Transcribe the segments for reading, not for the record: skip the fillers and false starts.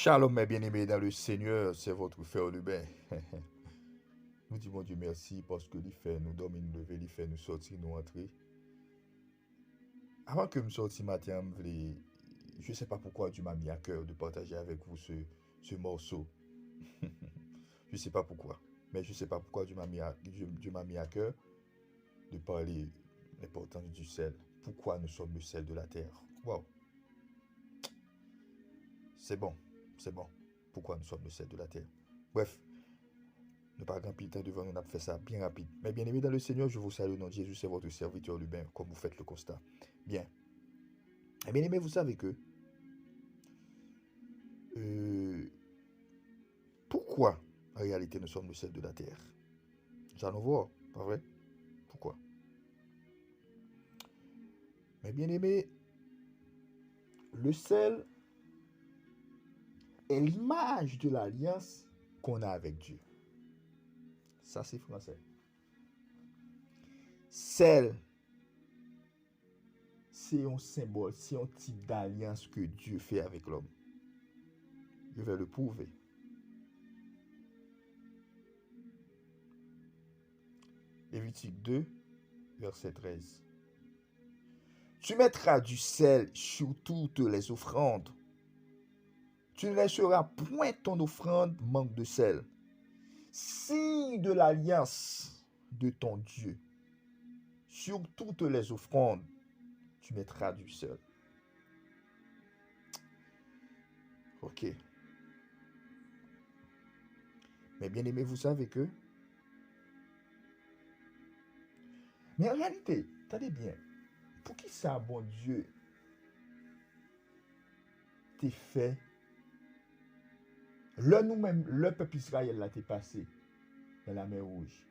Shalom, mes bien-aimés dans le Seigneur, c'est votre frère Lubin. Nous disons Dieu merci parce que il fait nous dormir, nous lever, il fait nous sortir, nous entrer. Avant que je sorte matin, je ne sais pas pourquoi Dieu m'a mis à cœur de partager avec vous ce morceau. Je ne sais pas pourquoi. Mais je ne sais pas pourquoi Dieu m'a mis à cœur de parler de l'importance du sel. Pourquoi nous sommes le sel de la terre. Wow, c'est bon, c'est bon. Pourquoi nous sommes le sel de la terre. Bref, ne pas remplir le temps devant nous, on a fait ça bien rapide. Mais bien aimé dans le Seigneur, je vous salue au nom de Jésus, c'est votre serviteur Lubin, comme vous faites le constat. Bien. Et bien aimé, vous savez que euh, pourquoi en réalité nous sommes le sel de la terre. Nous allons voir, pas vrai? Pourquoi? Mais bien aimé, le sel est l'image de l'alliance qu'on a avec Dieu. Ça c'est français. Sel, c'est un symbole, c'est un type d'alliance que Dieu fait avec l'homme. Je vais le prouver. Lévitique 2, verset 13. Tu mettras du sel sur toutes les offrandes. Tu ne laisseras point ton offrande manque de sel. Signe de l'alliance de ton Dieu. Sur toutes les offrandes, tu mettras du sel. Ok. Mais bien aimé, vous savez que... Mais en réalité, attendez bien. Pour qui ça, bon Dieu, t'es fait? Là, nous-mêmes, le peuple Israël là t'est passé dans la mer Rouge.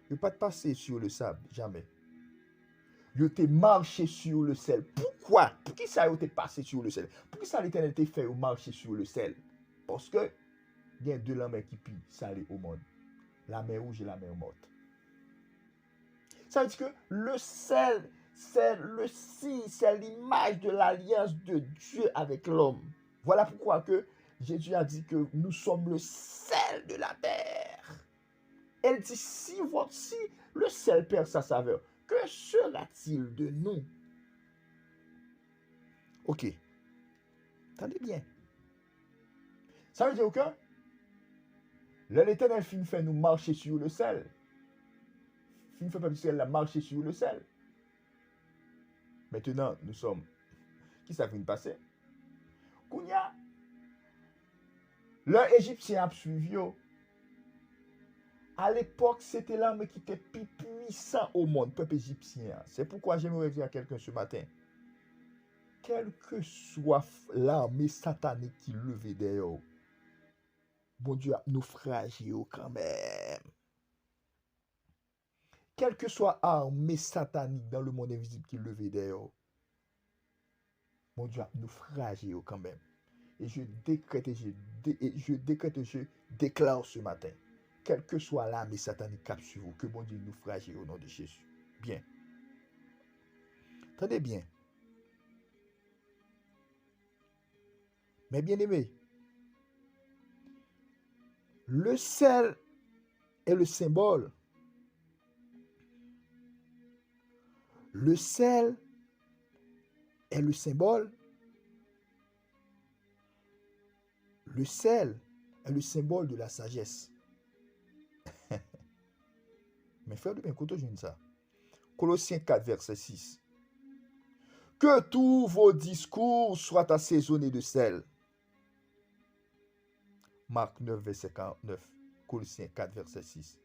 Il pas de passer sur le sable, jamais. Il t'est marché sur le sel. Pourquoi? Pour qui ça t'est passé sur le sel? Pour qui ça l'Éternel t'est fait marcher sur le sel? Parce que il y a deux lames qui pillent salé au monde. La mer Rouge et la mer morte. Ça veut dire que le sel, c'est le signe, c'est l'image de l'alliance de Dieu avec l'homme. Voilà pourquoi que Jésus a dit que nous sommes le sel de la terre. Elle dit, si le sel perd sa saveur, que sera-t-il de nous? Ok, attendez bien. Ça veut dire que l'Éternel fin fait nous marcher sur le sel. Fin fait pas la marcher sur le sel. Maintenant, nous sommes. Qui ça vient de passer? Kounya, le Égyptien a suivi. À l'époque, c'était l'arme qui était plus puissant au monde, peuple égyptien. C'est pourquoi j'aimerais dire à quelqu'un ce matin, quelle que soit l'armée satanique qui levait d'ailleurs, bon Dieu a naufragé quand même. Quelle que soit l'armée satanique dans le monde invisible qui levait d'ailleurs, bon Dieu a naufragé quand même. Et je décrète je déclare ce matin, quelle que soit l'armée satanique qui sur vous, que bon Dieu naufragé au nom de Jésus. Bien. Attendez bien. Mais bien aimé, le sel est le symbole. Le sel est le symbole. Le sel est le symbole de la sagesse. Mais frère de bien, écoutez ça. Colossiens 4, verset 6. Que tous vos discours soient assaisonnés de sel. Marc 9, verset 49. Colossiens 4, verset 6.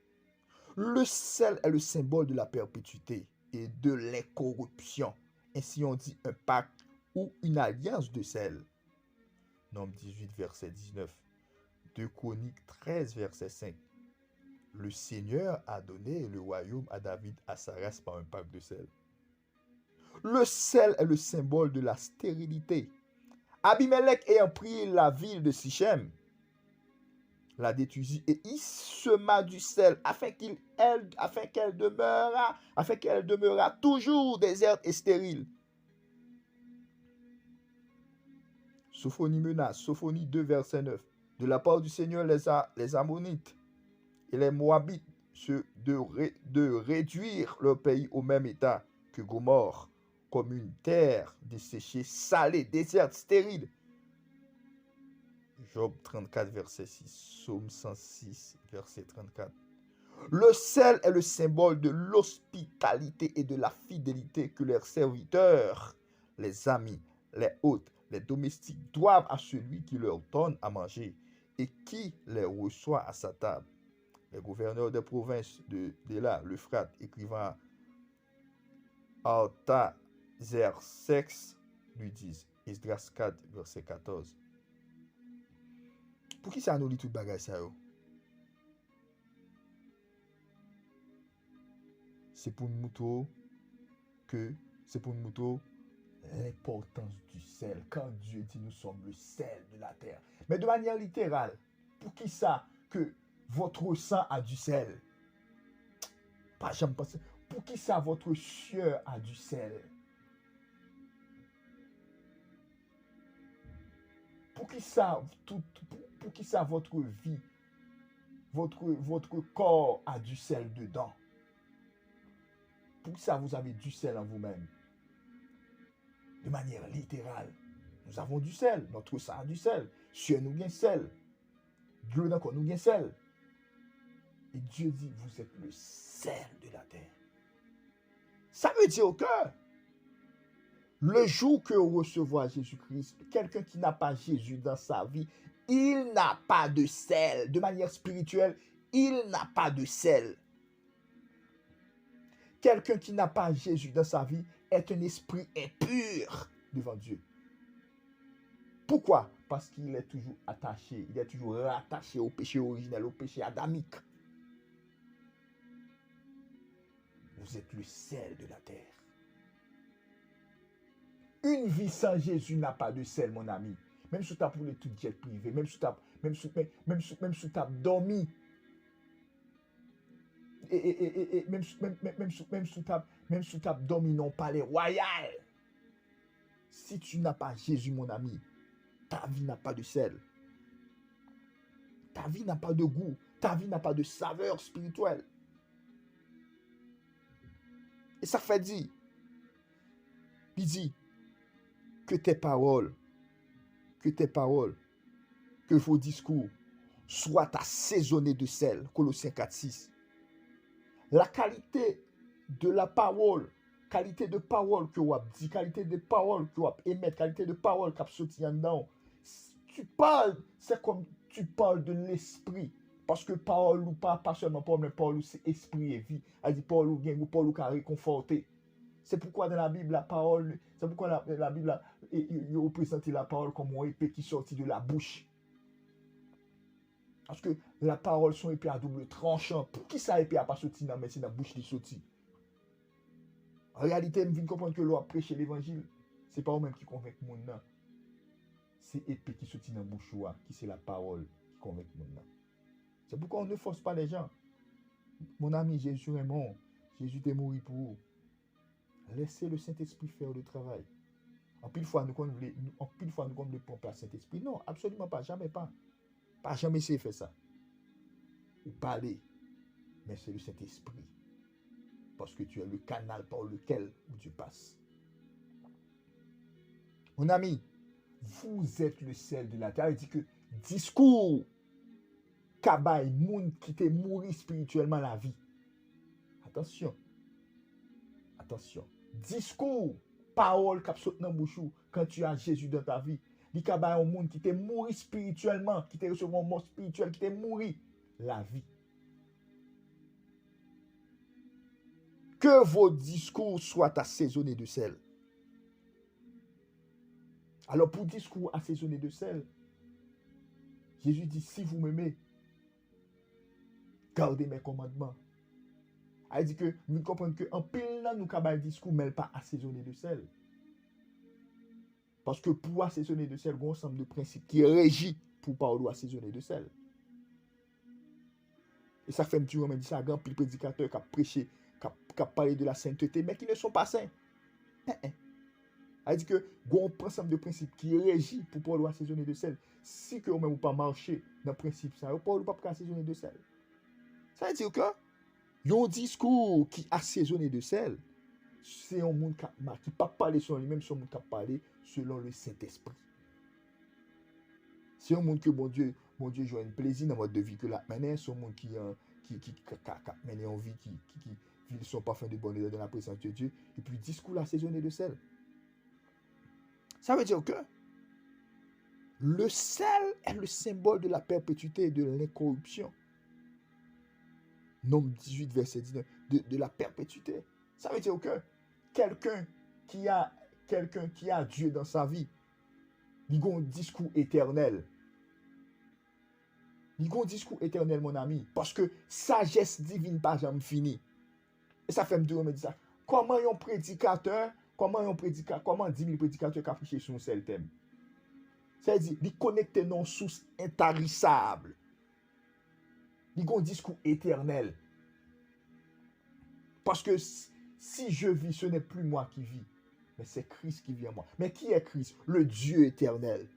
Le sel est le symbole de la perpétuité et de l'incorruption. Ainsi on dit un pacte ou une alliance de sel. Nombre 18, verset 19. 2 Chroniques 13, verset 5. Le Seigneur a donné le royaume à David à sa race par un pacte de sel. Le sel est le symbole de la stérilité. Abimelech ayant pris la ville de Sichem, la détruisit et il sema du sel afin qu'elle demeura toujours déserte et stérile. Sophonie menace. Sophonie 2, verset 9. De la part du Seigneur, les Ammonites et les Moabites de réduire leur pays au même état que Gomorrhe, comme une terre desséchée, salée, déserte, stérile. Job 34, verset 6. Psaume 106, verset 34. Le sel est le symbole de l'hospitalité et de la fidélité que leurs serviteurs, les amis, les hôtes, les domestiques doivent à celui qui leur donne à manger et qui les reçoit à sa table. Les gouverneurs des provinces de l'Euphrate, écrivant Artaxerxès, lui disent. Esdras 4, verset 14. Pour qui ça nous lit tout bagage ça yo? C'est pour nous que c'est pour nous l'importance du sel. Quand Dieu dit nous sommes le sel de la terre. Mais de manière littérale, pour qui ça que votre sang a du sel? Pas jamais pensé. Pour qui ça votre sueur a du sel? Pour qui ça votre vie, votre corps a du sel dedans? Pour qui ça vous avez du sel en vous-même? De manière littérale, nous avons du sel. Notre sang a du sel. Sueur nous bien sel. Dieu nous bien sel. Et Dieu dit, vous êtes le sel de la terre. Ça veut dire que le jour que vous recevrez Jésus-Christ, quelqu'un qui n'a pas Jésus dans sa vie, il n'a pas de sel. De manière spirituelle, il n'a pas de sel. Quelqu'un qui n'a pas Jésus dans sa vie est un esprit impur devant Dieu. Pourquoi? Parce qu'il est toujours attaché, il est toujours rattaché au péché originel, au péché adamique. Vous êtes le sel de la terre. Une vie sans Jésus n'a pas de sel, mon ami. Même si tu as pour les tout jet privé, même si tu as dormi, et même si tu as dormi non palais royal, si tu n'as pas Jésus, mon ami, ta vie n'a pas de sel. Ta vie n'a pas de goût. Ta vie n'a pas de saveur spirituelle. Et ça fait dire, il dit que tes paroles, que vos discours soient assaisonnés de sel. Colossiens 4, 6. La qualité de la parole, qualité de parole que vous avez dit, qualité de parole que vous avez émettre, qualité de parole que vous sorti en dedans. Tu parles, c'est comme tu parles de l'esprit. Parce que parole ou pas seulement parole, mais parole c'est esprit et vie. Elle dit parole ou bien ou parole ou qui a réconforté. C'est pourquoi dans la Bible, la parole, c'est pourquoi la Bible, il représente la parole comme une épée qui sortit de la bouche. Parce que la parole sont épée à double tranchant. Pour qui ça épée a pas sorti dans la bouche qui sorti? En réalité, je viens comprendre que l'on prêcher l'évangile, c'est pas eux-mêmes qui convainc le monde. C'est épée qui sortit dans la bouche, qui c'est la parole qui convainc le monde. C'est pourquoi on ne force pas les gens. Mon ami, Jésus est mort. Jésus est mort pour vous. Laissez le Saint-Esprit faire le travail. En pile fois, nous ne prend pas le Saint-Esprit. Non, absolument pas. Jamais pas. Pas jamais essayer de faire ça. Ou parler. Mais c'est le Saint-Esprit. Parce que tu es le canal par lequel Dieu passe. Mon ami, vous êtes le sel de la terre. Il dit que discours, kabay, moun qui te mourir spirituellement la vie. Attention. Attention. Discours, parole qui saute dans bouche quand tu as Jésus dans ta vie. Il y a un monde qui t'est mouru spirituellement, qui t'est recevoir un mort spirituel, qui t'est mouru la vie. Que vos discours soient assaisonnés de sel. Alors pour discours assaisonnés de sel, Jésus dit, si vous m'aimez, gardez mes commandements. Il dit que nous comprenons qu'en pile là, nous avons un discours, mais pas assaisonné de sel. Parce que pour assaisonner de sel, il y a un ensemble de principes qui régit pour parler assaisonner de sel. Et ça fait un petit moment, dit ça, un grand prédicateur qui a prêché, qui a parlé de la sainteté, mais qui ne sont pas saints. Elle dit que gon ensemble de principes qui régit pour pouvoir assaisonner de sel. Si que ou même ou pas marcher dans le principe ça, ou pas assaisonner de sel. Ça veut dire que yon discours qui assaisonné de sel, c'est un monde qui pas parler selon lui-même, c'est un monde qui parler selon le Saint-Esprit. C'est un monde que mon Dieu joue un plaisir dans mode de vie que la mener, c'est un monde qui mène en vie, qui vit son parfum de bonheur dans la présence de Dieu, et puis discours assaisonné de sel. Ça veut dire que le sel est le symbole de la perpétuité et de l'incorruption. Nombre 18, verset 19, de la perpétuité. Ça veut dire que quelqu'un qui a Dieu dans sa vie, il a un discours éternel. Il a un discours éternel, mon ami, parce que sagesse divine pas jamais fini. Et ça fait me dire ça. Comment un prédicateur, comment 10 000 prédicateurs qui affichent sur un seul thème? C'est-à-dire, il connecte non source intarissable. Il a un discours éternel. Parce que si je vis, ce n'est plus moi qui vis, mais c'est Christ qui vit en moi. Mais qui est Christ? Le Dieu éternel.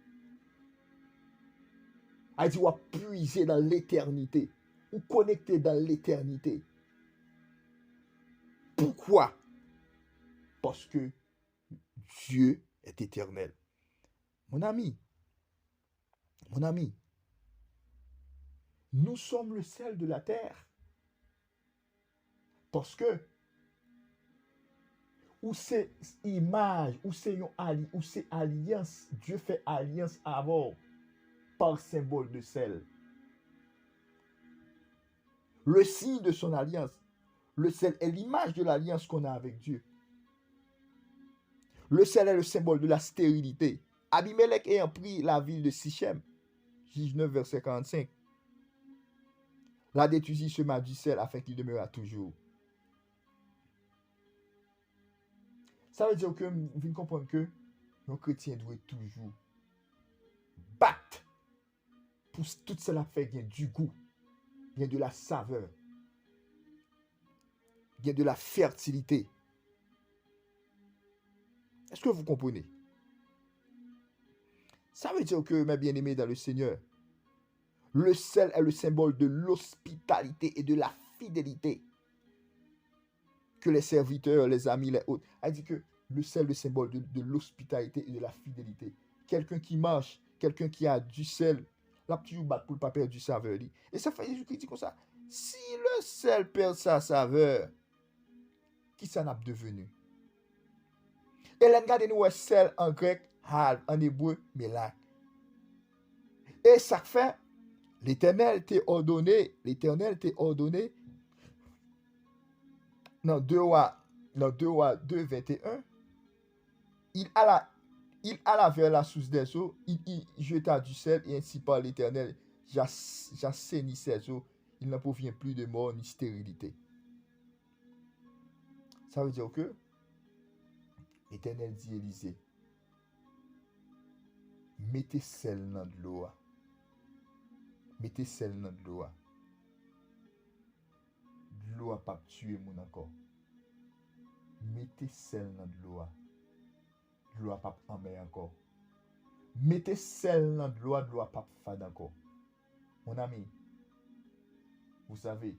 Il dit, on va puiser dans l'éternité, ou connecter dans l'éternité. Pourquoi? Parce que Dieu est éternel. Mon ami, nous sommes le sel de la terre. Parce que, ou c'est image, ou c'est alliance, Dieu fait alliance avant, par symbole de sel. Le signe de son alliance, le sel est l'image de l'alliance qu'on a avec Dieu. Le sel est le symbole de la stérilité. Abimelech ayant pris la ville de Sichem, 19 verset 45, la détruisit sema du sel afin qu'il demeure toujours. Ça veut dire que vous comprenez que nos chrétiens doivent toujours battre pour tout cela fait qu'il y a du goût, il y a de la saveur, il y a de la fertilité. Est-ce que vous comprenez? Ça veut dire que, mes bien-aimés dans le Seigneur, le sel est le symbole de l'hospitalité et de la fidélité que les serviteurs, les amis, les autres. Elle dit que le sel est le symbole de l'hospitalité et de la fidélité. Quelqu'un qui marche, quelqu'un qui a du sel, là, toujours battre pour ne pas perdre du saveur. Et ça fait Jésus qui dit comme ça. Si le sel perd sa saveur, qui ça n'a devenu? Et là, regardez-nous, sel en grec, hal, en hébreu, melak. Et ça fait, l'Éternel t'est ordonné, dans 2 Rois 2, 21, il alla vers la source des eaux, il jeta du sel, et ainsi par l'Éternel, j'assainis ses eaux, il n'en provient plus de mort ni stérilité. Ça veut dire que l'Éternel dit Élisée, mettez sel dans de l'eau. Mettez sel dans de l'eau. De l'eau n'a pas tué mon encore. Mettez sel dans de l'eau. De l'eau n'a pas enlevé encore. Mettez sel dans de l'eau n'a pas fade encore. Mon ami, vous savez,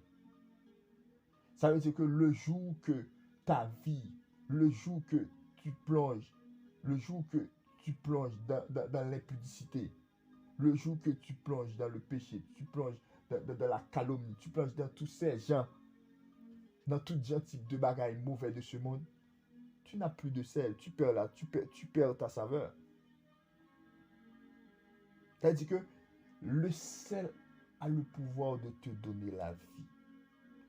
ça veut dire que le jour que ta vie, le jour que tu plonges dans l'impudicité, le jour que tu plonges dans le péché, tu plonges dans la calomnie, tu plonges dans tous ces gens, dans tout type de bagailles mauvais de ce monde, tu n'as plus de sel, tu perds ta saveur. C'est-à-dire que le sel a le pouvoir de te donner la vie.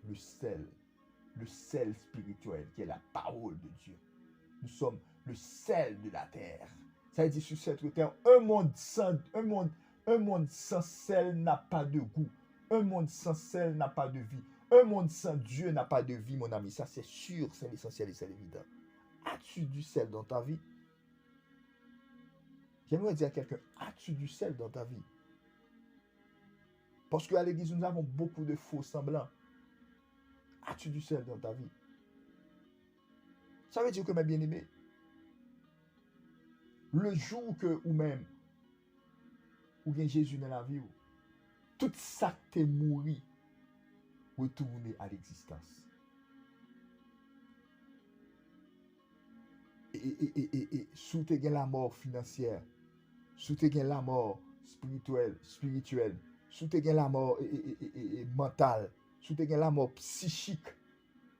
Le sel spirituel qui est la parole de Dieu. Nous sommes le sel de la terre. Ça veut dire sur cette terre, un monde sans sel n'a pas de goût. Un monde sans sel n'a pas de vie. Un monde sans Dieu n'a pas de vie, mon ami. Ça, c'est sûr, c'est l'essentiel et c'est évident. As-tu du sel dans ta vie? J'aimerais dire à quelqu'un, as-tu du sel dans ta vie? Parce qu'à l'église, nous avons beaucoup de faux semblants. As-tu du sel dans ta vie? Ça veut dire que, mes bien-aimés, Le jour que ou même, ou bien Jésus dans la vie, tout ça t'est mouru, retourner à l'existence. Et sous te gen la mort financière, sous te gen la mort spirituelle, sous te gen la mort mentale, sous te gen la mort psychique,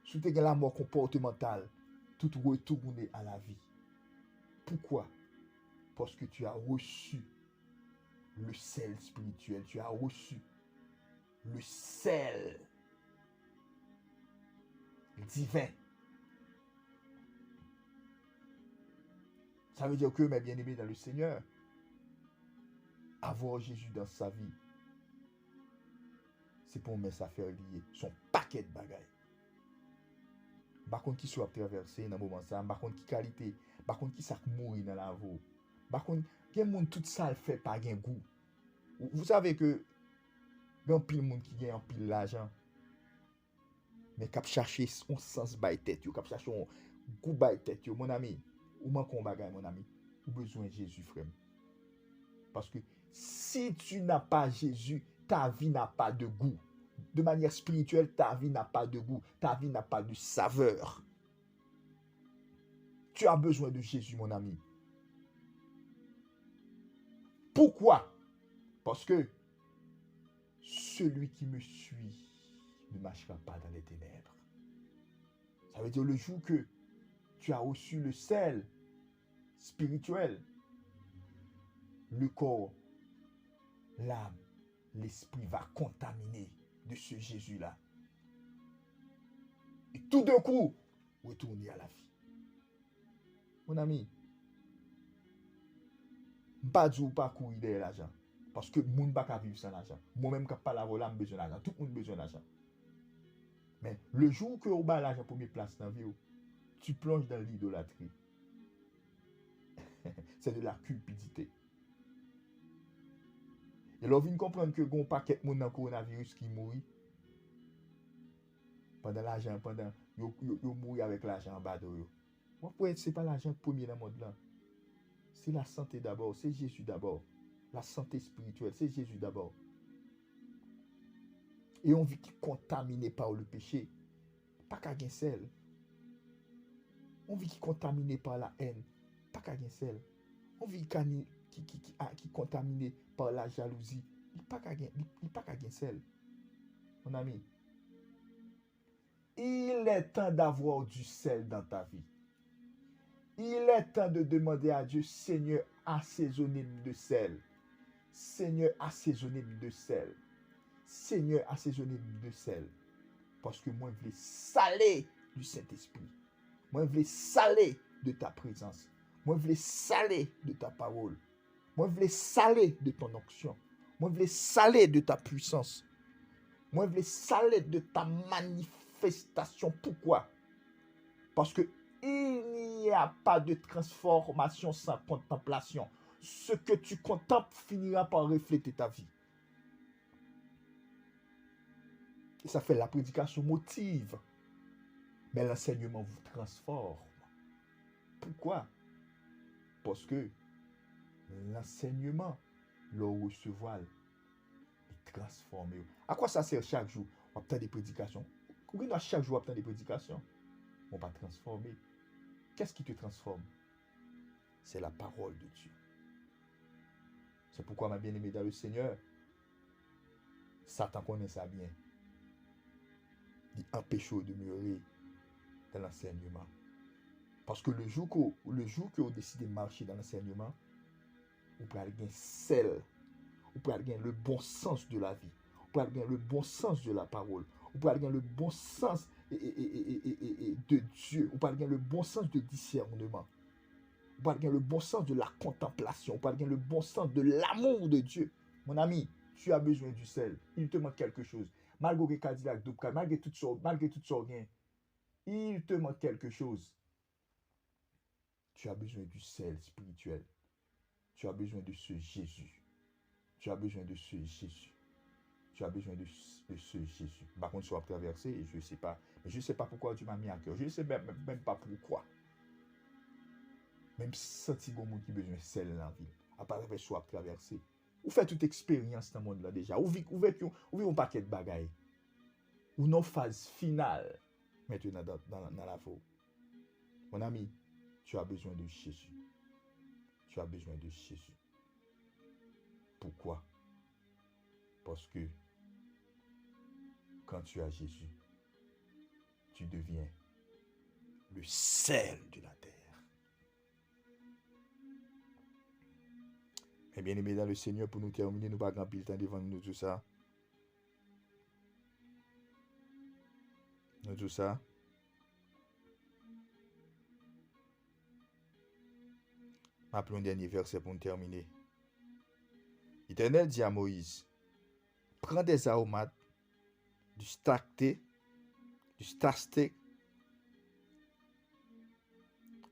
sous te gen la mort comportementale, tout retourner à la vie. Pourquoi? Parce que tu as reçu le sel spirituel, tu as reçu le sel divin. Ça veut dire que, mes bien-aimés dans le Seigneur, avoir Jésus dans sa vie, c'est pour mettre sa faire lier son paquet de bagailles. Par contre, qui soit traversé dans le moment ça, par contre, qui qualité, par contre, qui ça mourir dans la vie. Par contre, quel monde tout ça le fait pas gain goût. Vous savez que il y a un pile monde qui gagne un pile l'argent, mais cap chercher son sens by tête, cap chercher un goût by tête, mon ami, ou man kon bagay mon ami, ou besoin de Jésus frère. Parce que si tu n'as pas Jésus, ta vie n'a pas de goût. De manière spirituelle, ta vie n'a pas de goût. Ta vie n'a pas de saveur. Tu as besoin de Jésus, mon ami. Pourquoi? Parce que celui qui me suit ne marchera pas dans les ténèbres. Ça veut dire le jour que tu as reçu le sel spirituel, le corps, l'âme, l'esprit va contaminer de ce Jésus-là. Et tout d'un coup, retourner à la vie. Mon ami, pas du pas courir derrière l'argent. Parce que moun pas qu'à vivre sans l'argent. Moi-même, quand je parle à j'ai besoin d'argent. Tout le monde a besoin d'argent. Mais le jour que vous avez l'argent pour mes places dans la vie, tu plonges dans l'idolâtrie. C'est de la cupidité. Et là, on vient comprendre que il y a un paquet de monde dans le coronavirus qui mourit. Pendant l'argent, pendant yo mourir avec l'argent en bas de eux. Pourquoi ce n'est pas l'argent premier dans le monde là? C'est la santé d'abord, c'est Jésus d'abord. La santé spirituelle, c'est Jésus d'abord. Et on vit qui est contaminé par le péché. Pas qu'à gain sel. On vit qui est contaminé par la haine. Pas qu'à gain sel. On vit qui est contaminé par la jalousie. Il pas qu'à gain sel. Mon ami. Il est temps d'avoir du sel dans ta vie. Il est temps de demander à Dieu, Seigneur, assaisonnez-moi de sel. Seigneur, assaisonnez-moi de sel. Seigneur, assaisonnez-moi de sel. Parce que moi, je veux saler du Saint-Esprit. Moi, je veux saler de ta présence. Moi, je veux saler de ta parole. Moi, je veux saler de ton onction. Moi, je veux saler de ta puissance. Moi, je veux saler de ta manifestation. Pourquoi? Parce que il n'y a pas de transformation sans contemplation. Ce que tu contemples finira par refléter ta vie. Et ça fait la prédication motive. Mais l'enseignement vous transforme. Pourquoi? Parce que l'enseignement, le recevoir, est transformé. À quoi ça sert chaque jour? On obtient des prédications. Oui, chaque jour, on obtient des prédications. On va transformer. Qu'est-ce qui te transforme? C'est la parole de Dieu. C'est pourquoi, ma bien-aimée dans le Seigneur, Satan connaît ça bien. Il empêche de demeurer dans l'enseignement. Parce que le jour que vous décidez de marcher dans l'enseignement, vous pouvez gagner sel, vous pouvez gagner le bon sens de la vie, vous pouvez gagner le bon sens de la parole, vous pouvez gagner le bon sens de Dieu, vous pouvez gagner le bon sens de discernement, vous pouvez gagner le bon sens de la contemplation, vous pouvez gagner le bon sens de l'amour de Dieu. Mon ami, tu as besoin du sel, il te manque quelque chose. Malgré Cadillac, malgré tout ça, il te manque quelque chose. Tu as besoin du sel spirituel. Tu as besoin de ce Jésus. Tu as besoin de ce Jésus. Tu as besoin de ce Jésus. Par contre, tu vas traverser, je ne sais pas. Mais je ne sais pas pourquoi tu m'as mis à cœur. Je ne sais même pas pourquoi. Même senti gon moun qui besoin sel dans la ville. À part avec soit traverser. Ou fait toute expérience dans le monde là déjà. Ou vi un paquet de bagailles. Ou non phase finale maintenant dans la vie. Mon ami, tu as besoin de Jésus. Tu as besoin de Jésus. Pourquoi? Parce que quand tu as Jésus, tu deviens le sel de la terre. Et bien aimé dans le Seigneur, pour nous terminer, nous pas grand pile temps devant nous tout ça. Nous tout ça. Appelons un dernier verset pour nous terminer. L'Éternel dit à Moïse, prends des aromates, du stacté,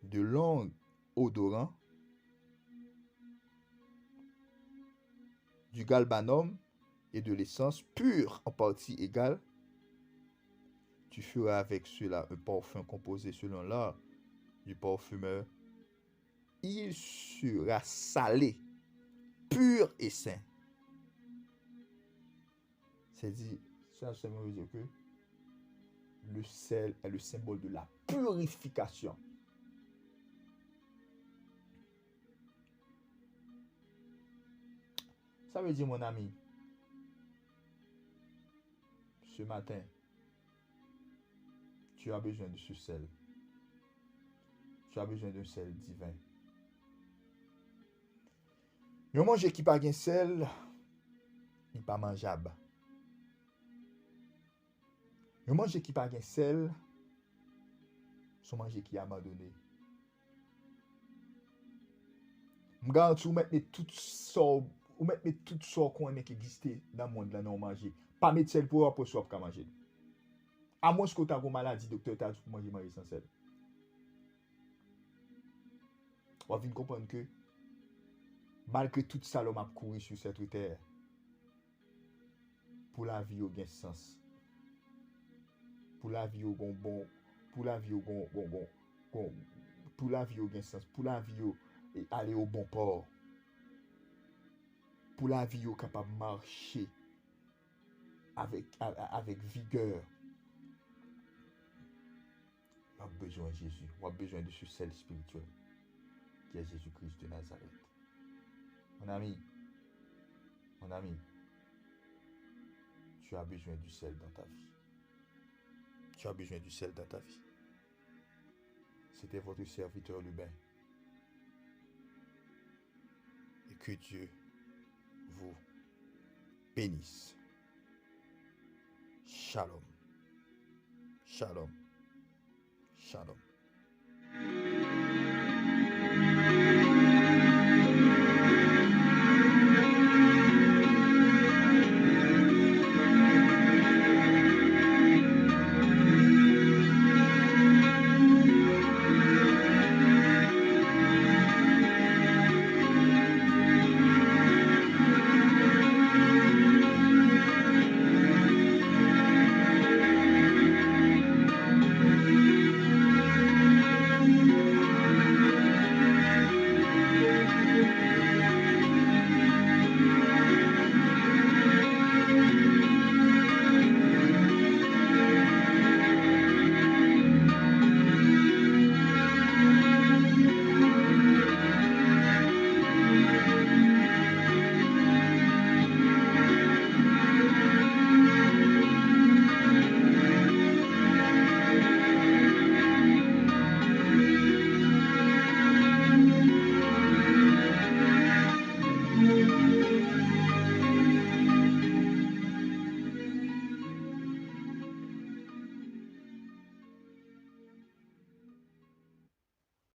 de l'ongle odorant, du galbanum et de l'essence pure en partie égale. Tu feras avec cela un parfum composé selon l'art du parfumeur. Il sera salé, pur et saint. C'est dit, ça veut dire que le sel est le symbole de la purification. Ça veut dire, mon ami, ce matin, tu as besoin de ce sel. Tu as besoin d'un sel divin. Yon manger qui pas gen sel, il pas mangeable. Yon manger qui pas gen sel, son manger qui abandonné. M'garanti ou mettre tout ça qu'on qui existe dans le monde là non manger. Pas mettre sel pour après soit pas manger. À moins que tu as une maladie, docteur t'a dit pour manger sans sel. On va comprendre que malgré tout ça l'homme a couru sur cette terre pour la vie au gain sens. Pour la vie au bon, pour la vie au bon, pour la vie au gain sens, pour la vie au aller au bon port. Pour la vie au capable de marcher avec vigueur. On a besoin de Jésus, on a besoin de ce sel spirituel qui est Jésus-Christ de Nazareth. Mon ami, tu as besoin du sel dans ta vie. Tu as besoin du sel dans ta vie. C'était votre serviteur Lubin. Et que Dieu vous bénisse. Shalom. Shalom. Shalom.